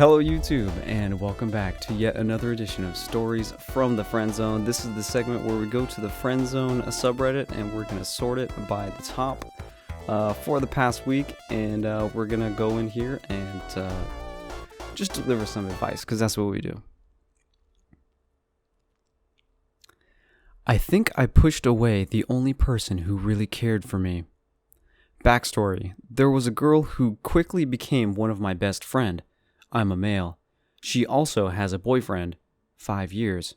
Hello YouTube, and welcome back to yet another edition of Stories from the Friendzone. This is the segment where we go to the Friendzone subreddit and we're going to sort it by the top for the past week, and we're going to go in here and just deliver some advice, because that's what we do. I think I pushed away the only person who really cared for me. Backstory: there was a girl who quickly became one of my best friend. I'm a male. She also has a boyfriend. 5 years.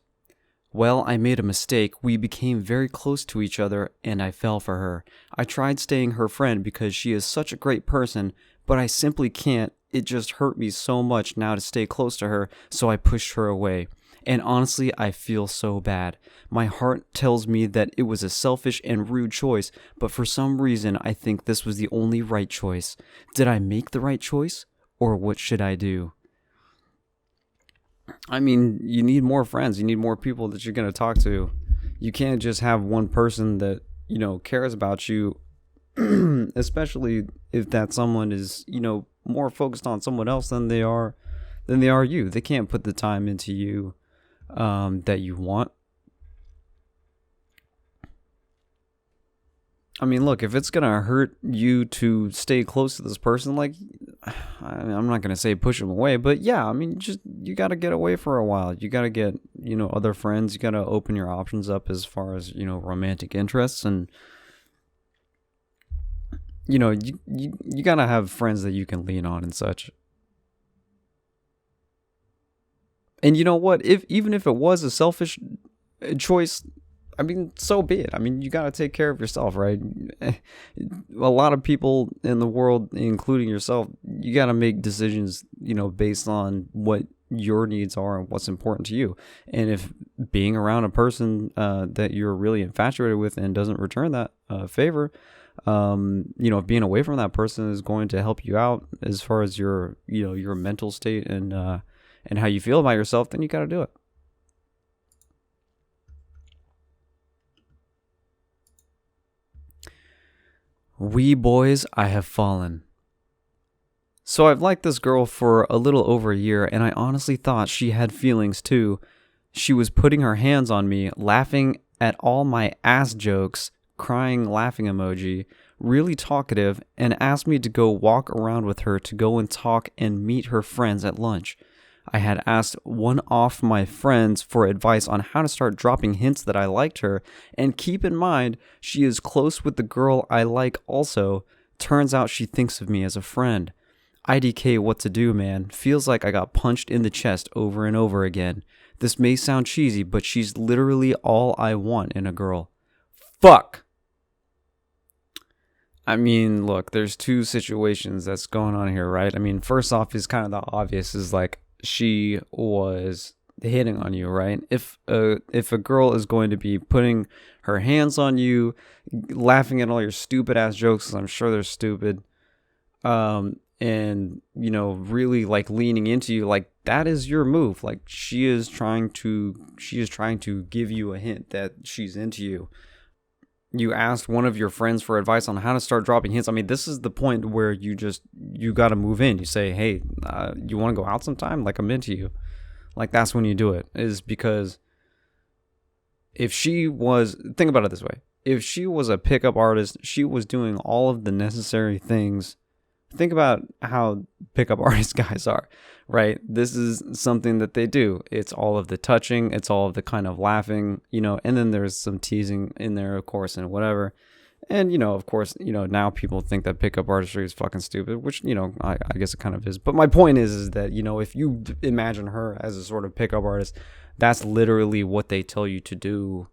Well, I made a mistake. We became very close to each other, and I fell for her. I tried staying her friend because she is such a great person, but I simply can't. It just hurt me so much now to stay close to her, so I pushed her away. And honestly, I feel so bad. My heart tells me that it was a selfish and rude choice, but for some reason, I think this was the only right choice. Did I make the right choice? Or what should I do? I mean, you need more friends. You need more people that you're going to talk to. You can't just have one person that, cares about you, especially if that someone is, more focused on someone else than they are you. They can't put the time into you that you want. I mean, look, if it's going to hurt you to stay close to this person, I'm not going to say push them away, but yeah, I mean, you got to get away for a while. You got to get, other friends. You got to open your options up as far as, romantic interests. And, you got to have friends that you can lean on and such. And you know what? Even if it was a selfish choice, I mean, so be it. I mean, you got to take care of yourself, right? A lot of people in the world, including yourself, you got to make decisions, based on what your needs are and what's important to you. And if being around a person that you're really infatuated with and doesn't return that favor, if being away from that person is going to help you out as far as your mental state and how you feel about yourself, then you got to do it. Wee boys, I have fallen. So I've liked this girl for a little over a year, and I honestly thought she had feelings too. She was putting her hands on me, laughing at all my ass jokes, crying laughing emoji, really talkative, and asked me to go walk around with her to go and talk and meet her friends at lunch. I had asked one of my friends for advice on how to start dropping hints that I liked her, and keep in mind, she is close with the girl I like also. Turns out she thinks of me as a friend. IDK what to do, man. Feels like I got punched in the chest over and over again. This may sound cheesy, but she's literally all I want in a girl. Fuck! I mean, look, there's two situations that's going on here, right? I mean, first off is kind of the obvious, is like, she was hitting on you, right? If a girl is going to be putting her hands on you, laughing at all your stupid ass jokes, 'cause I'm sure they're stupid, and really like leaning into you, like that is your move. Like she is trying to give you a hint that she's into you. You asked one of your friends for advice on how to start dropping hints. I mean, this is the point where you got to move in. You say, hey, you want to go out sometime? Like, I'm into you. Like, that's when you do it. Is because think about it this way. If she was a pickup artist, she was doing all of the necessary things. Think about how pickup artist guys are, right? This is something that they do. It's all of the touching. It's all of the kind of laughing, and then there's some teasing in there, of course, and whatever. And, of course, now people think that pickup artistry is fucking stupid, which, I guess it kind of is. But my point is that, if you imagine her as a sort of pickup artist, that's literally what they tell you to do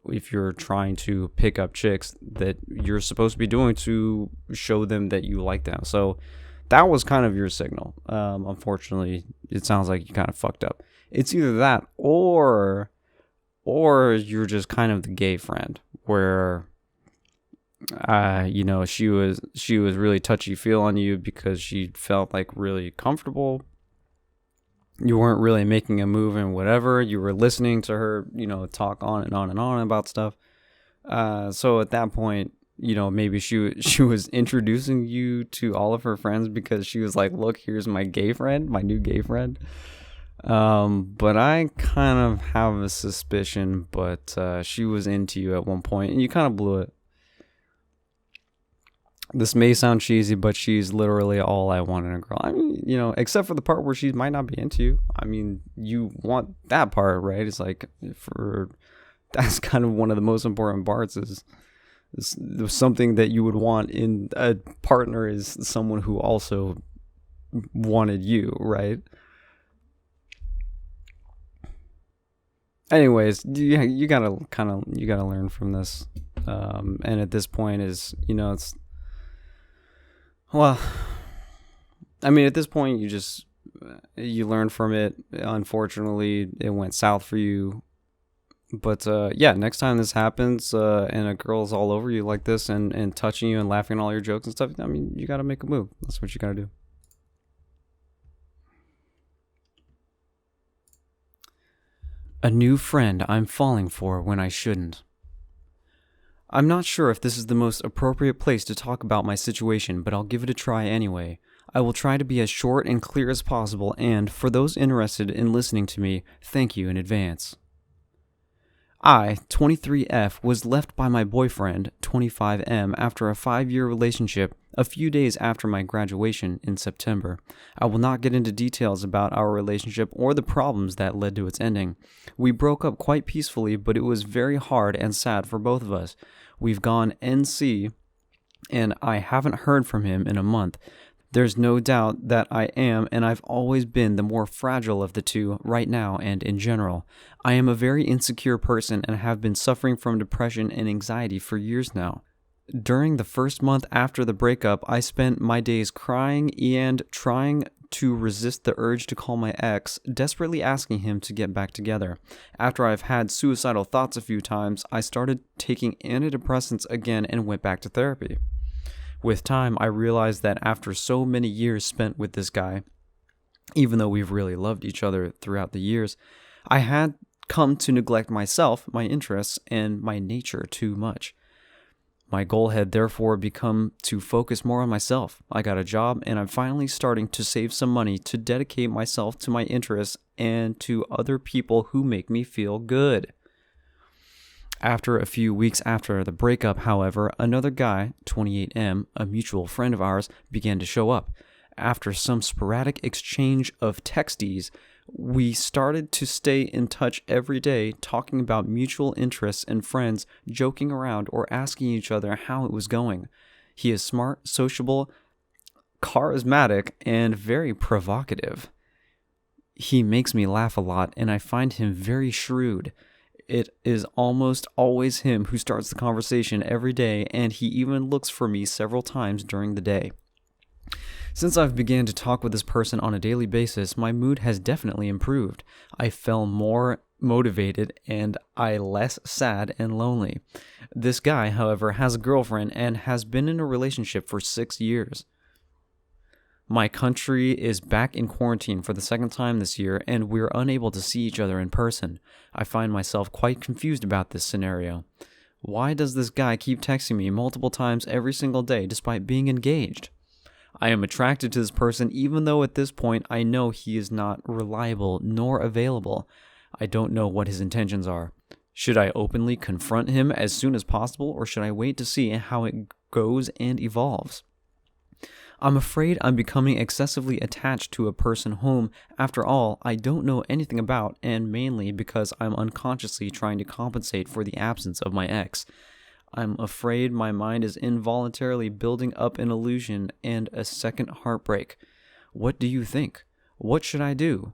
if you're trying to pick up chicks, that you're supposed to be doing to show them that you like them. So that was kind of your signal. Unfortunately, it sounds like you kind of fucked up. It's either that or you're just kind of the gay friend where she was really touchy feel on you because she felt like really comfortable. You weren't really making a move and whatever. You were listening to her, talk on and on and on about stuff. So at that point, maybe she was introducing you to all of her friends because she was like, look, here's my gay friend, my new gay friend. But I kind of have a suspicion, but she was into you at one point and you kind of blew it. This may sound cheesy, but she's literally all I want in a girl. I mean, except for the part where she might not be into you. I mean, you want that part, right? It's like, that's kind of one of the most important parts is something that you would want in a partner is someone who also wanted you, right? Anyways, you gotta learn from this, and at this point is it's, well, I mean at this point you learn from it. Unfortunately, it went south for you, but next time this happens and a girl's all over you like this and touching you and laughing at all your jokes and stuff, I mean you gotta make a move. That's what you gotta do. A new friend I'm falling for when I shouldn't. I'm not sure if this is the most appropriate place to talk about my situation, but I'll give it a try anyway. I will try to be as short and clear as possible, and for those interested in listening to me, thank you in advance. I, 23F, was left by my boyfriend, 25M, after a 5-year relationship a few days after my graduation in September. I will not get into details about our relationship or the problems that led to its ending. We broke up quite peacefully, but it was very hard and sad for both of us. We've gone NC, and I haven't heard from him in a month. There's no doubt that I am, and I've always been the more fragile of the two right now and in general. I am a very insecure person and have been suffering from depression and anxiety for years now. During the first month after the breakup, I spent my days crying and trying to resist the urge to call my ex, desperately asking him to get back together. After I've had suicidal thoughts a few times, I started taking antidepressants again and went back to therapy. With time, I realized that after so many years spent with this guy, even though we've really loved each other throughout the years, I had come to neglect myself, my interests, and my nature too much. My goal had therefore become to focus more on myself. I got a job, and I'm finally starting to save some money to dedicate myself to my interests and to other people who make me feel good. After a few weeks after the breakup, however, another guy, 28M, a mutual friend of ours, began to show up. After some sporadic exchange of texties, we started to stay in touch every day, talking about mutual interests and friends, joking around or asking each other how it was going. He is smart, sociable, charismatic, and very provocative. He makes me laugh a lot, and I find him very shrewd. It is almost always him who starts the conversation every day, and he even looks for me several times during the day. Since I've began to talk with this person on a daily basis, my mood has definitely improved. I feel more motivated and I less sad and lonely. This guy, however, has a girlfriend and has been in a relationship for 6 years. My country is back in quarantine for the second time this year, and we're unable to see each other in person. I find myself quite confused about this scenario. Why does this guy keep texting me multiple times every single day despite being engaged? I am attracted to this person even though at this point I know he is not reliable nor available. I don't know what his intentions are. Should I openly confront him as soon as possible, or should I wait to see how it goes and evolves? I'm afraid I'm becoming excessively attached to a person whom, after all, I don't know anything about, and mainly because I'm unconsciously trying to compensate for the absence of my ex. I'm afraid my mind is involuntarily building up an illusion and a second heartbreak. What do you think? What should I do?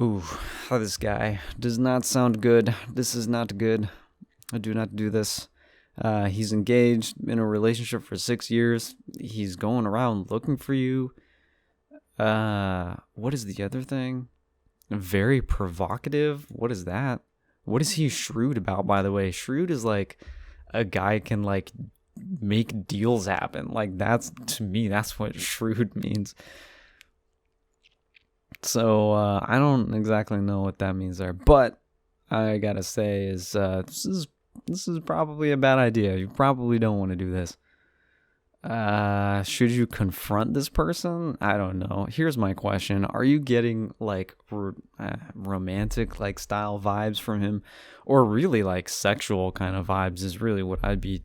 Ooh, this guy does not sound good. This is not good. I do not do this. He's engaged in a relationship for 6 years. He's going around looking for you. What is the other thing? Very provocative. What is that? What is he shrewd about, by the way? Shrewd is like a guy can like make deals happen. Like that's, to me, that's what shrewd means. So I don't exactly know what that means there, but I gotta say is this is this is probably a bad idea. You probably don't want to do this. Should you confront this person? I don't know. Here's my question. Are you getting like romantic like style vibes from him, or really like sexual kind of vibes is really what I'd be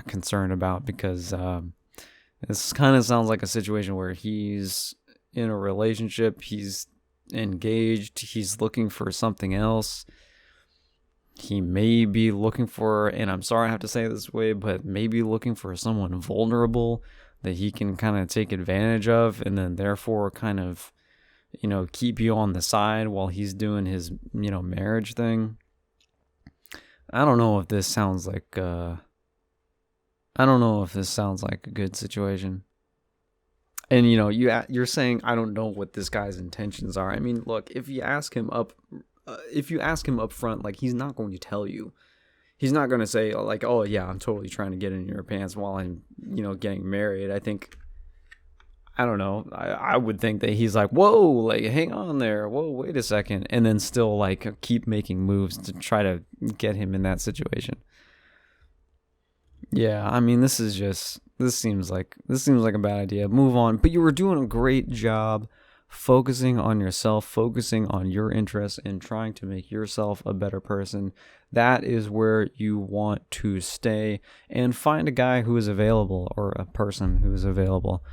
concerned about, because this kind of sounds like a situation where he's in a relationship, he's engaged, he's looking for something else. He may be looking for, and I'm sorry I have to say it this way, but maybe looking for someone vulnerable that he can kind of take advantage of, and then therefore kind of, keep you on the side while he's doing his, marriage thing. I don't know if this sounds like, a good situation. And, you're saying, I don't know what this guy's intentions are. I mean, look, if you ask him up front, like, he's not going to tell you. He's not going to say, like, oh, yeah, I'm totally trying to get in your pants while I'm, getting married. I don't know. I would think that he's like, whoa, like, hang on there. Whoa, wait a second. And then still, like, keep making moves to try to get him in that situation. Yeah, I mean, this seems like a bad idea. Move on. But you were doing a great job focusing on yourself, focusing on your interests, and trying to make yourself a better person. That is where you want to stay, and find a guy who is available, or a person who is available,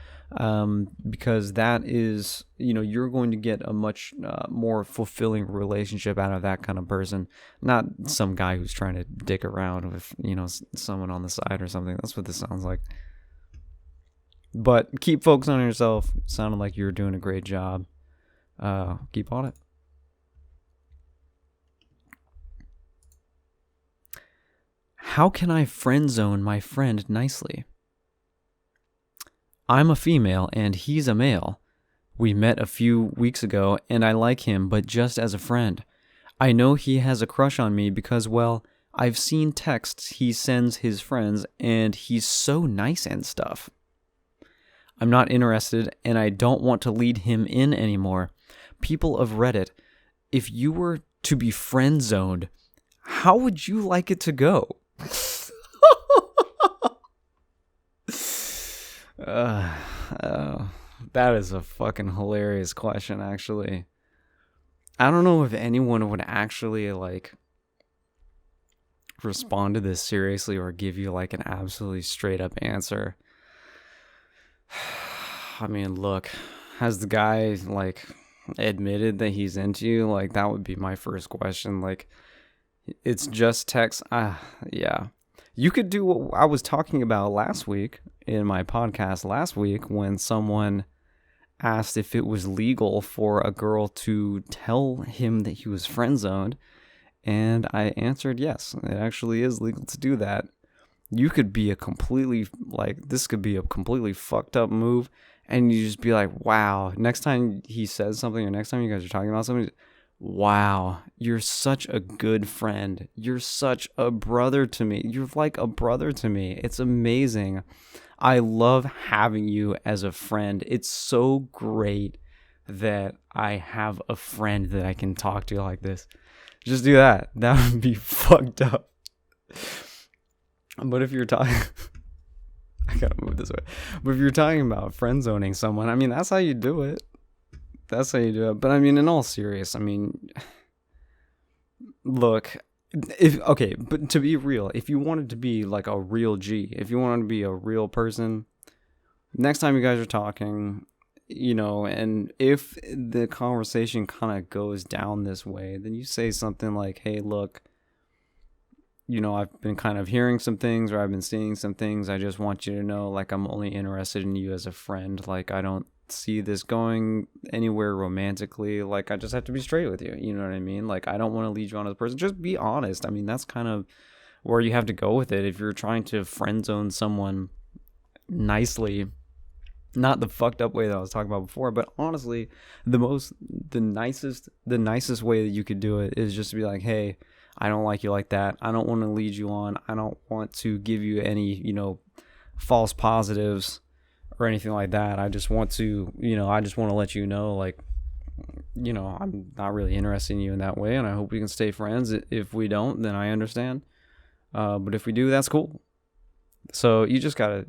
because that is, you're going to get a much more fulfilling relationship out of that kind of person, not some guy who's trying to dick around with, someone on the side or something. That's what this sounds like. But keep focusing on yourself. It sounded like you were doing a great job. Keep on it. How can I friend zone my friend nicely? I'm a female and he's a male. We met a few weeks ago and I like him, but just as a friend. I know he has a crush on me because, well, I've seen texts he sends his friends and he's so nice and stuff. I'm not interested, and I don't want to lead him in anymore. People of Reddit, if you were to be friend zoned, how would you like it to go? That is a fucking hilarious question, actually. I don't know if anyone would actually, like, respond to this seriously or give you, like, an absolutely straight up answer. I mean, look, has the guy, like, admitted that he's into you? Like, that would be my first question. Like, it's just text. Yeah. You could do what I was talking about last week in my podcast last week, when someone asked if it was legal for a girl to tell him that he was friend zoned. And I answered yes, it actually is legal to do that. You could be this could be a completely fucked up move, and you just be like, wow, next time he says something, or next time you guys are talking about something, wow, you're such a good friend. You're such a brother to me. You're like a brother to me. It's amazing. I love having you as a friend. It's so great that I have a friend that I can talk to like this. Just do that. That would be fucked up. But if you're talking, I gotta move this way. But if you're talking about friend zoning someone, I mean, that's how you do it. That's how you do it. But I mean, in all seriousness, I mean, look, but to be real, if you wanted to be like a real G, if you wanted to be a real person, next time you guys are talking, and if the conversation kind of goes down this way, then you say something like, hey, look, I've been kind of hearing some things, or I've been seeing some things. I just want you to know, like, I'm only interested in you as a friend. Like, I don't see this going anywhere romantically. Like, I just have to be straight with you. You know what I mean? Like, I don't want to lead you on as a person. Just be honest. I mean, that's kind of where you have to go with it. If you're trying to friend zone someone nicely, not the fucked up way that I was talking about before, but honestly, the nicest way that you could do it is just to be like, hey, I don't like you like that. I don't want to lead you on. I don't want to give you any, false positives or anything like that. I just want to let you know, like, I'm not really interested in you in that way, and I hope we can stay friends. If we don't, then I understand. But if we do, that's cool. So you just gotta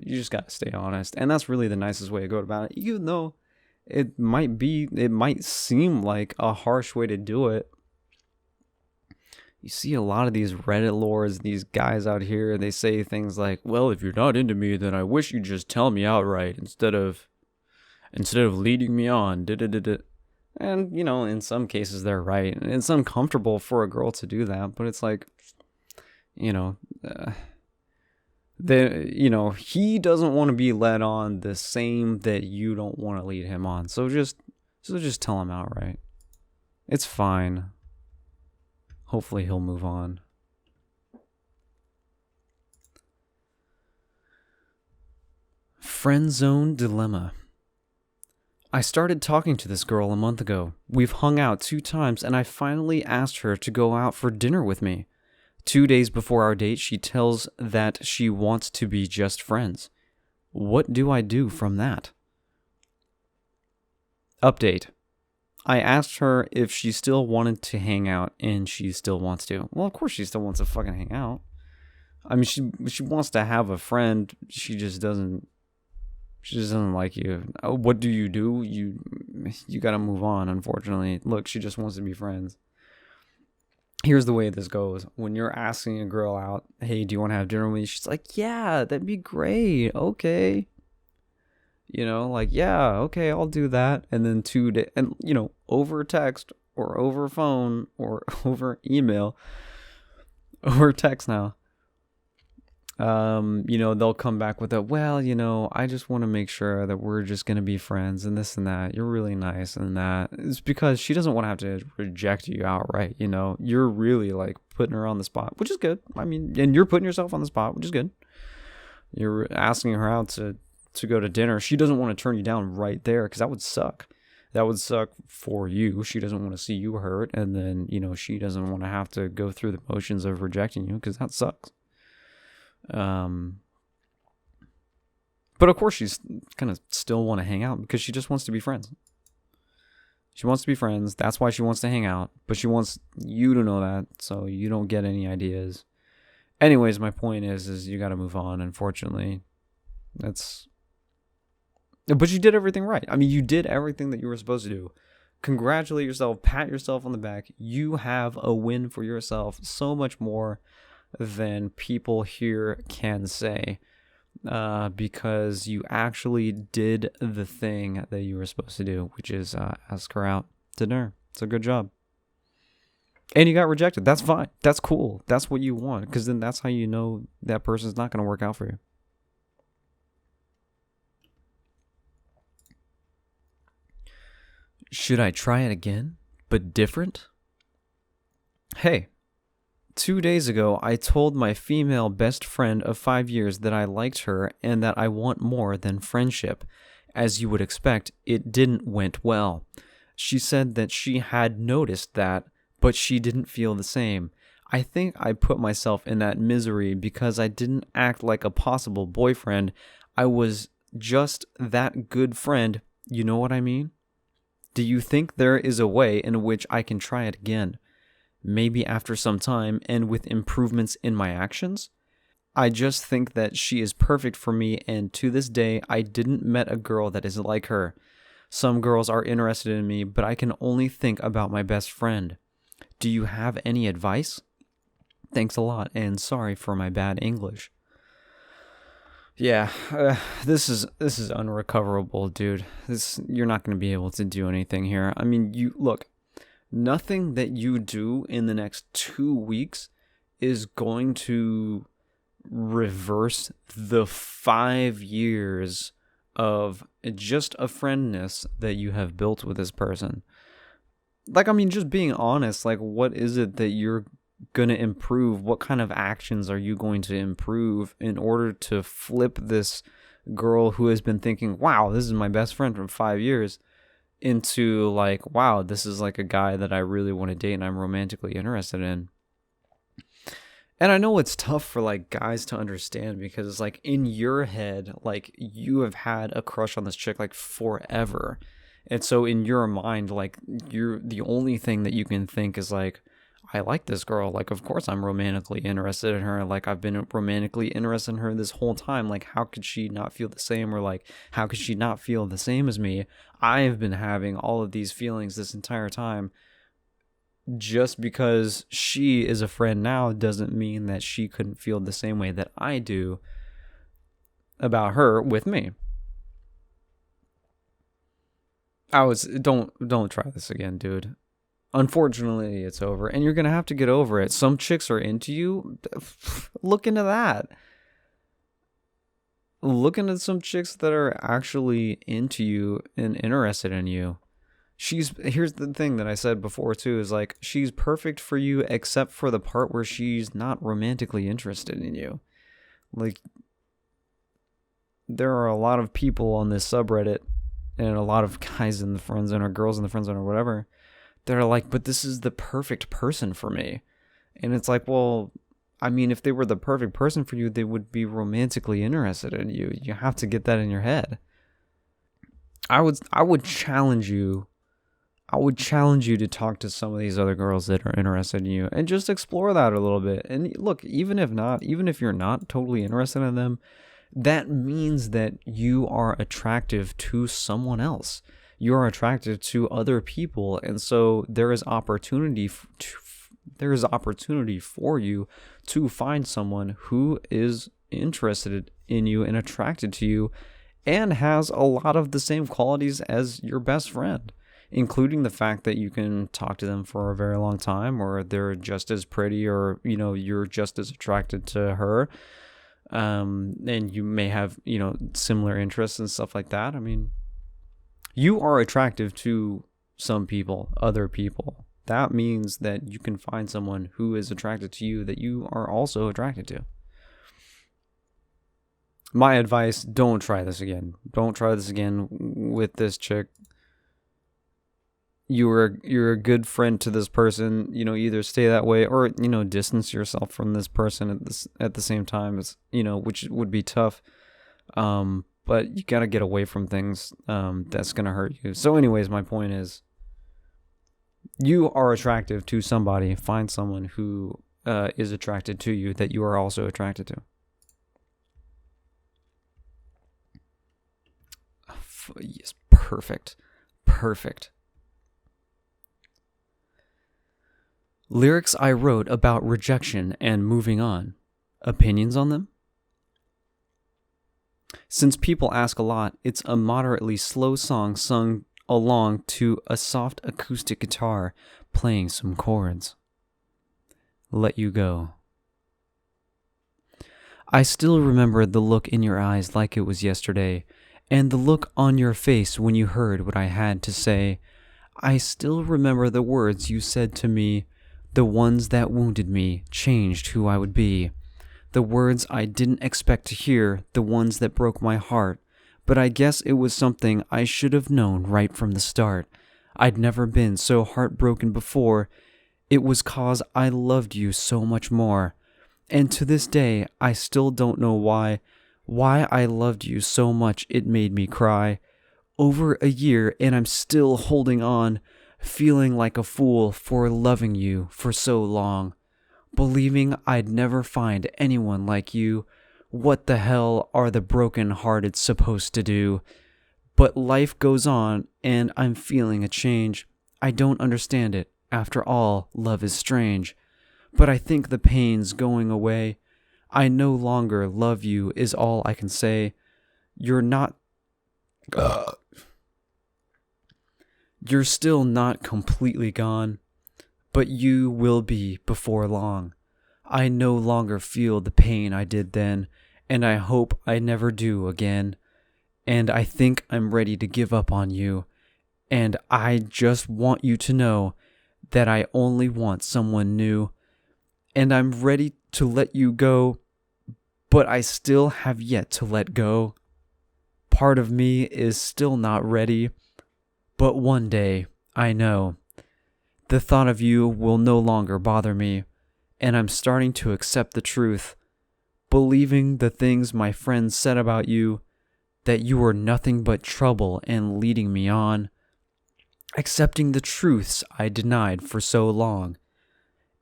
stay honest, and that's really the nicest way to go about it. Even though it might seem like a harsh way to do it. You see a lot of these Reddit lords, these guys out here, they say things like, well, if you're not into me, then I wish you'd just tell me outright instead of leading me on. And, in some cases they're right. And it's uncomfortable for a girl to do that, but it's like, he doesn't want to be led on the same that you don't want to lead him on. So just tell him outright. It's fine. Hopefully he'll move on. Friendzone dilemma. I started talking to this girl a month ago. We've hung out 2 times and I finally asked her to go out for dinner with me. 2 days before our date, she tells that she wants to be just friends. What do I do from that? Update. I asked her if she still wanted to hang out, and she still wants to. Well, of course she still wants to fucking hang out. I mean, she wants to have a friend. She just doesn't like you. Oh, what do? You gotta move on, unfortunately. Look, she just wants to be friends. Here's the way this goes. When you're asking a girl out, hey, do you want to have dinner with me? She's like, yeah, that'd be great. Okay. Yeah, okay, I'll do that. And then 2 days, and, over text or over phone or over email or text now, they'll come back with I just want to make sure that we're just going to be friends and this and that. You're really nice and that. It's because she doesn't want to have to reject you outright. You're really putting her on the spot, which is good. I mean, and you're putting yourself on the spot, which is good. You're asking her out to go to dinner. She doesn't want to turn you down right there because that would suck. That would suck for you. She doesn't want to see you hurt, and then she doesn't want to have to go through the motions of rejecting you because that sucks. But of course she's gonna still want to hang out because she just wants to be friends. She wants to be friends. That's why she wants to hang out, but she wants you to know that so you don't get any ideas. Anyways, my point is you got to move on. Unfortunately, but you did everything right. I mean, you did everything that you were supposed to do. Congratulate yourself. Pat yourself on the back. You have a win for yourself. So much more than people here can say. Because you actually did the thing that you were supposed to do, which is ask her out to dinner. It's a good job. And you got rejected. That's fine. That's cool. That's what you want. Because then that's how you know that person's not going to work out for you. Should I try it again, but different? Hey, 2 days ago, I told my female best friend of 5 years that I liked her and that I want more than friendship. As you would expect, it didn't went well. She said that she had noticed that, but she didn't feel the same. I think I put myself in that misery because I didn't act like a possible boyfriend. I was just that good friend. You know what I mean? Do you think there is a way in which I can try it again? Maybe after some time and with improvements in my actions? I just think that she is perfect for me, and to this day, I didn't met a girl that is like her. Some girls are interested in me, but I can only think about my best friend. Do you have any advice? Thanks a lot, and sorry for my bad English. Yeah, this is unrecoverable, dude. You're not going to be able to do anything here. I mean, look, nothing that you do in the next 2 weeks is going to reverse the 5 years of just a friendness that you have built with this person. Just being honest, what is it that you're going to improve? What kind of actions are you going to improve in order to flip this girl who has been thinking, wow, this is my best friend from 5 years, into wow, this is a guy that I really want to date and I'm romantically interested in? And I know it's tough for guys to understand because it's in your head, you have had a crush on this chick forever. And so in your mind, like, you're the only thing that you can think is like, I like this girl. Like, of course I'm romantically interested in her. Like, I've been romantically interested in her this whole time. Like, how could she not feel the same? Or like, how could she not feel the same as me? I've been having all of these feelings this entire time. Just because she is a friend now doesn't mean that she couldn't feel the same way that I do about her with me. Don't try this again, dude. Unfortunately, it's over, and you're gonna have to get over it. Some chicks are into you. Look into that. Look into some chicks that are actually into you and interested in you. Here's the thing that I said before too, is like, she's perfect for you except for the part where she's not romantically interested in you. Like, there are a lot of people on this subreddit and a lot of guys in the friend zone or girls in the friend zone or whatever that are like, but this is the perfect person for me. And it's like, well, I mean, if they were the perfect person for you, they would be romantically interested in you. You have to get that in your head. I would challenge you. I would challenge you to talk to some of these other girls that are interested in you and just explore that a little bit. And look, even if you're not totally interested in them, that means that you are attractive to someone else. You are attractive to other people, and so there is opportunity for you to find someone who is interested in you and attracted to you and has a lot of the same qualities as your best friend, including the fact that you can talk to them for a very long time, or they're just as pretty, or, you know, you're just as attracted to her. And you may have, you know, similar interests and stuff like that. I mean, you are attractive to some people, other people. That means that you can find someone who is attracted to you that you are also attracted to. My advice, don't try this again. Don't try this again with this chick. You're a good friend to this person, you know, either stay that way or, you know, distance yourself from this person at the same time, as, you know, which would be tough. But you got to get away from things that's going to hurt you. So anyways, my point is, you are attractive to somebody. Find someone who is attracted to you that you are also attracted to. Yes, perfect. Lyrics I wrote about rejection and moving on. Opinions on them? Since people ask a lot, it's a moderately slow song sung along to a soft acoustic guitar playing some chords. Let You Go. I still remember the look in your eyes like it was yesterday, and the look on your face when you heard what I had to say. I still remember the words you said to me. The ones that wounded me, changed who I would be. The words I didn't expect to hear, the ones that broke my heart. But I guess it was something I should have known right from the start. I'd never been so heartbroken before. It was 'cause I loved you so much more. And to this day, I still don't know why I loved you so much it made me cry. Over a year and I'm still holding on. Feeling like a fool for loving you for so long. Believing I'd never find anyone like you. What the hell are the broken-hearted supposed to do? But life goes on and I'm feeling a change. I don't understand it. After all, love is strange. But I think the pain's going away. I no longer love you is all I can say. You're not... You're still not completely gone, but you will be before long. I no longer feel the pain I did then, and I hope I never do again. And I think I'm ready to give up on you, and I just want you to know that I only want someone new, and I'm ready to let you go, but I still have yet to let go. Part of me is still not ready. But one day, I know, the thought of you will no longer bother me, and I'm starting to accept the truth, believing the things my friends said about you, that you were nothing but trouble and leading me on. accepting the truths I denied for so long.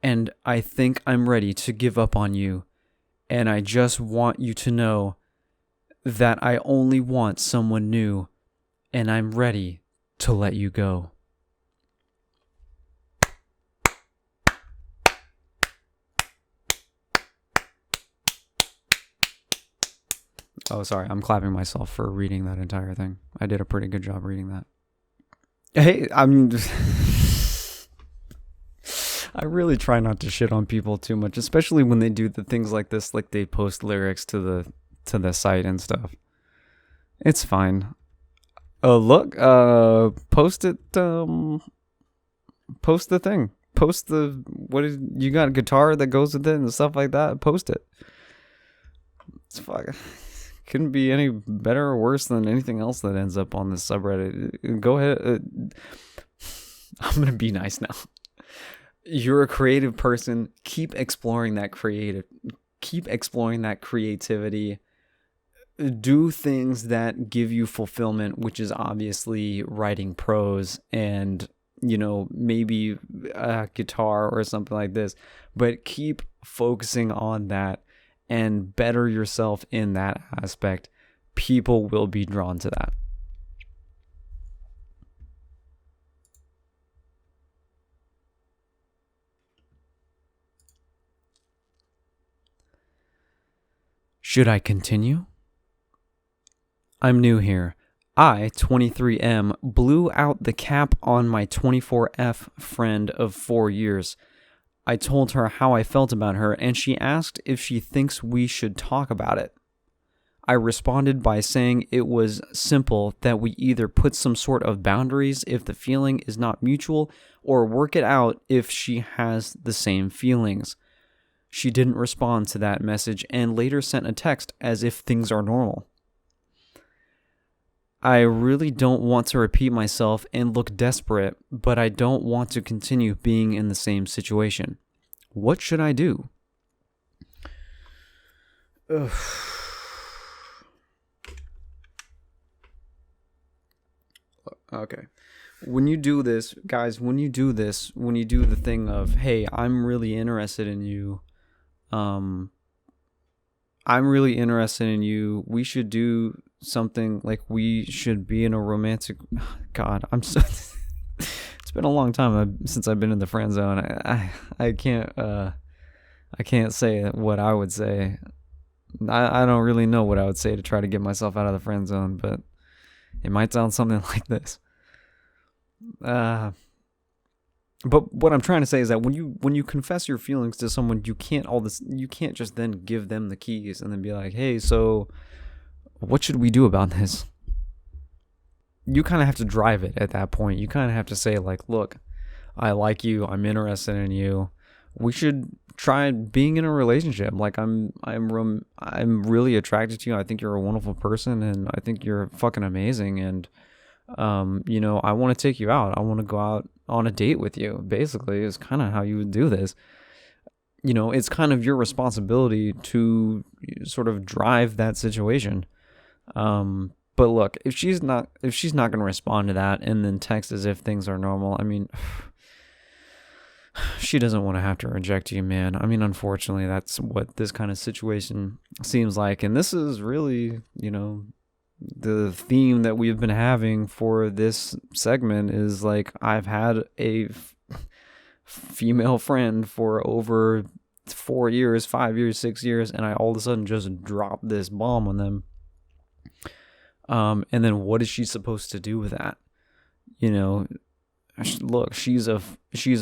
And I think I'm ready to give up on you. And I just want you to know that I only want someone new, and I'm ready to let you go. Oh, sorry. I'm clapping myself for reading that entire thing. I did a pretty good job reading that. Hey, I really try not to shit on people too much, especially when they do the things like this, like they post lyrics to the site and stuff. It's fine. Look, post it, post the thing. Post you got a guitar that goes with it and stuff like that, post it. It's fucking couldn't be any better or worse than anything else that ends up on this subreddit. Go ahead. I'm gonna be nice now. You're a creative person. Keep exploring that creativity. Do things that give you fulfillment, which is obviously writing prose and, maybe a guitar or something like this. But keep focusing on that and better yourself in that aspect. People will be drawn to that. Should I continue? I'm new here. I, 23M, blew out the cap on my 24F friend of 4 years. I told her how I felt about her, and she asked if she thinks we should talk about it. I responded by saying it was simple, that we either put some sort of boundaries if the feeling is not mutual, or work it out if she has the same feelings. She didn't respond to that message and later sent a text as if things are normal. I really don't want to repeat myself and look desperate, but I don't want to continue being in the same situation. What should I do? Ugh. Okay. When you do this, guys, when you do the thing of, hey, I'm really interested in you, we should do something, like we should be in a romantic, God, it's been a long time since I've been in the friend zone. I can't say what I would say. I don't really know what I would say to try to get myself out of the friend zone, but it might sound something like this. But what I'm trying to say is that when you confess your feelings to someone, you can't just then give them the keys and then be like, hey, so what should we do about this? You kind of have to drive it at that point. You kind of have to say, like, look, I like you. I'm interested in you. We should try being in a relationship. Like, I'm really attracted to you. I think you're a wonderful person, and I think you're fucking amazing. And I want to take you out. I want to go out on a date with you. Basically, is kind of how you would do this. It's kind of your responsibility to sort of drive that situation. But look, if she's not going to respond to that and then text as if things are normal, I mean, she doesn't want to have to reject you, man. I mean, unfortunately, that's what this kind of situation seems like. And this is really, the theme that we've been having for this segment is like, I've had a female friend for over 4 years, 5 years, 6 years, and I all of a sudden just dropped this bomb on them. And then what is she supposed to do with that? Look, she's a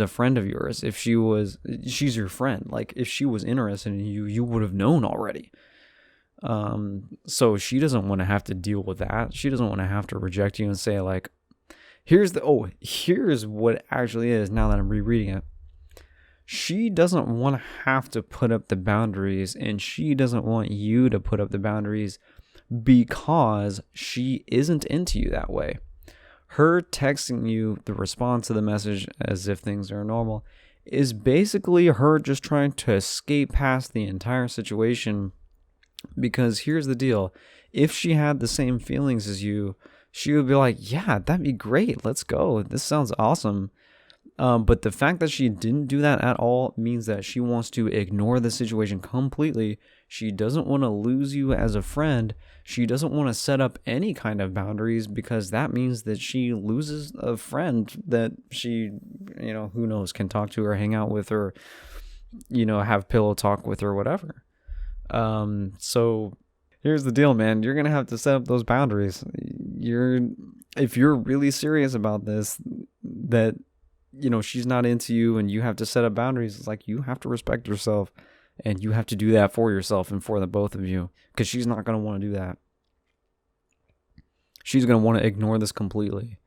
friend of yours. She's your friend. Like, if she was interested in you, you would have known already. So she doesn't want to have to deal with that. She doesn't want to have to reject you and say, like, here's what it actually is now that I'm rereading it. She doesn't want to have to put up the boundaries, and she doesn't want you to put up the boundaries because she isn't into you that way. Her texting you the response to the message as if things are normal is basically her just trying to escape past the entire situation. Because here's the deal. If she had the same feelings as you, she would be like, yeah, that'd be great. Let's go. This sounds awesome. But the fact that she didn't do that at all means that she wants to ignore the situation completely. She doesn't want to lose you as a friend. She doesn't want to set up any kind of boundaries, because that means that she loses a friend that she, who knows, can talk to or hang out with, or, have pillow talk with, or whatever. So here's the deal, man. You're going to have to set up those boundaries. If you're really serious about this, that, she's not into you and you have to set up boundaries, it's like, you have to respect yourself, and you have to do that for yourself and for the both of you, because she's not going to want to do that. She's going to want to ignore this completely.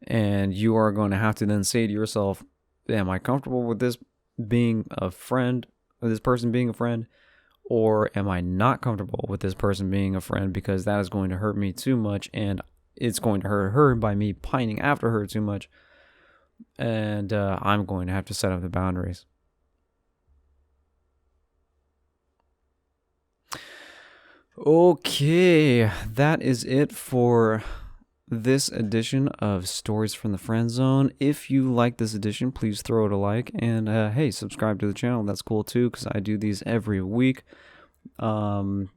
And you are going to have to then say to yourself, am I comfortable with this being a friend, with this person being a friend? Or am I not comfortable with this person being a friend, because that is going to hurt me too much, and it's going to hurt her by me pining after her too much. And I'm going to have to set up the boundaries. Okay, that is it for this edition of Stories from the Friend Zone. If you like this edition, please throw it a like, and hey, subscribe to the channel. That's cool too, because I do these every week. I'm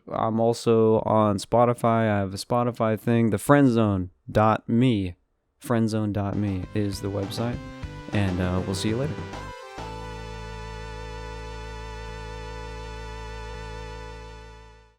also on Spotify. I have a Spotify thing, the friendzone.me. Friendzone.me is the website, and we'll see you later.